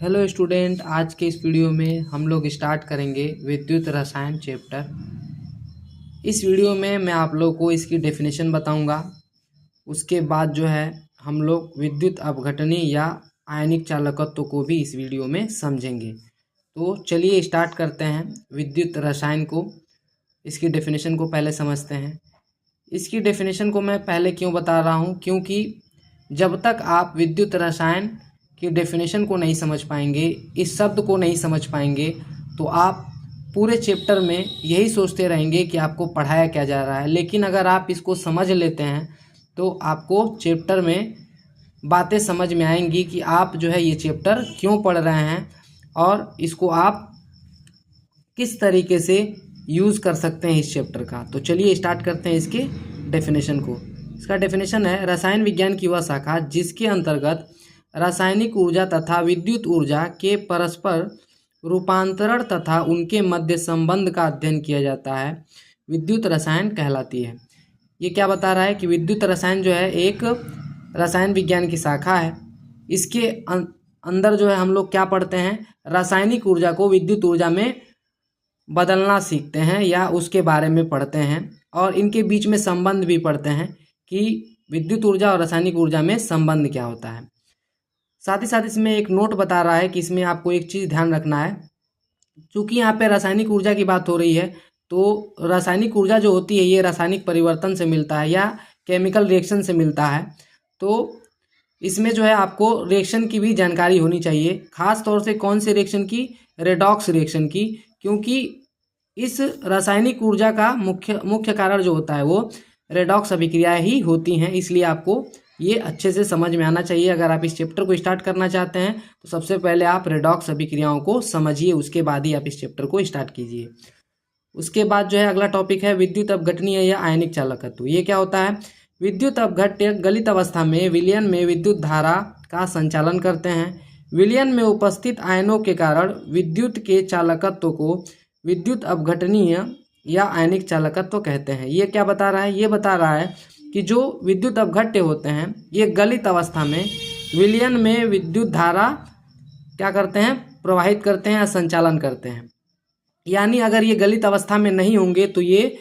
Hello student, आज के इस वीडियो में हम लोग स्टार्ट करेंगे विद्युत रसायन चैप्टर। इस वीडियो में मैं आप लोग को इसकी डेफिनेशन बताऊंगा। उसके बाद जो है हम लोग विद्युत अपघटनी या आयनिक चालकत्व को भी इस वीडियो में समझेंगे। तो चलिए स्टार्ट करते हैं विद्युत रसायन को। इसकी डेफिनेशन को पहले समझते हैं। इसकी डेफिनेशन को मैं पहले क्यों बता रहा हूँ, क्योंकि जब तक आप विद्युत रसायन की डेफिनेशन को नहीं समझ पाएंगे, इस शब्द को नहीं समझ पाएंगे, तो आप पूरे चैप्टर में यही सोचते रहेंगे कि आपको पढ़ाया क्या जा रहा है। लेकिन अगर आप इसको समझ लेते हैं तो आपको चैप्टर में बातें समझ में आएंगी कि आप जो है ये चैप्टर क्यों पढ़ रहे हैं और इसको आप किस तरीके से यूज़ कर सकते हैं इस चैप्टर का। तो चलिए स्टार्ट करते हैं इसके डेफिनेशन को। इसका डेफिनेशन है, रसायन विज्ञान की वह शाखा जिसके अंतर्गत रासायनिक ऊर्जा तथा विद्युत ऊर्जा के परस्पर रूपांतरण तथा उनके मध्य संबंध का अध्ययन किया जाता है, विद्युत रसायन कहलाती है। ये क्या बता रहा है कि विद्युत रसायन जो है एक रसायन विज्ञान की शाखा है। इसके अंदर जो है हम लोग क्या पढ़ते हैं, रासायनिक ऊर्जा को विद्युत ऊर्जा में बदलना सीखते हैं या उसके बारे में पढ़ते हैं, और इनके बीच में संबंध भी पढ़ते हैं कि विद्युत ऊर्जा और रासायनिक ऊर्जा में संबंध क्या होता है। साथ ही साथ इसमें एक नोट बता रहा है कि इसमें आपको एक चीज़ ध्यान रखना है, क्योंकि यहाँ पे रासायनिक ऊर्जा की बात हो रही है, तो रासायनिक ऊर्जा जो होती है ये रासायनिक परिवर्तन से मिलता है या केमिकल रिएक्शन से मिलता है। तो इसमें जो है आपको रिएक्शन की भी जानकारी होनी चाहिए, खास तौर से कौन से रिएक्शन की, रेडॉक्स रिएक्शन की, क्योंकि इस रासायनिक ऊर्जा का मुख्य कारण जो होता है वो रेडॉक्स अभिक्रियाएं ही होती हैं। इसलिए आपको ये अच्छे से समझ में आना चाहिए। अगर आप इस चैप्टर को स्टार्ट करना चाहते हैं तो सबसे पहले आप रेडॉक्स अभिक्रियाओं को समझिए, उसके बाद ही आप इस चैप्टर को स्टार्ट कीजिए। उसके बाद जो है अगला टॉपिक है विद्युत अपघटनीय या आयनिक चालकत्व। ये क्या होता है? विद्युत अपघट्य गलित अवस्था में विलयन में विद्युत धारा का संचालन करते हैं। विलयन में उपस्थित आयनों के कारण विद्युत के चालकत्व को विद्युत अपघटनीय या आयनिक चालकत्व कहते हैं। ये क्या बता रहा है? ये बता रहा है कि जो विद्युत अपघट्य होते हैं ये गलित अवस्था में विलयन में विद्युत धारा क्या करते हैं, प्रवाहित करते हैं या संचालन करते हैं। यानी अगर ये गलित अवस्था में नहीं होंगे तो ये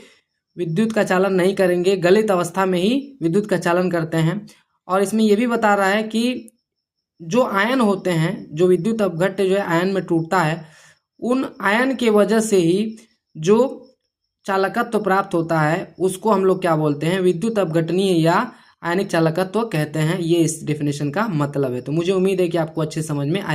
विद्युत का चालन नहीं करेंगे, गलित अवस्था में ही विद्युत का चालन करते हैं। और इसमें ये भी बता रहा है कि जो आयन होते हैं, जो विद्युत अपघट्य जो है आयन में टूटता है, उन आयन के वजह से ही जो चालकत्व प्राप्त होता है उसको हम लोग क्या बोलते हैं, विद्युत अपघटनीय या आयनिक चालकत्व कहते हैं। ये इस डेफिनेशन का मतलब है। तो मुझे उम्मीद है कि आपको अच्छे समझ में आए।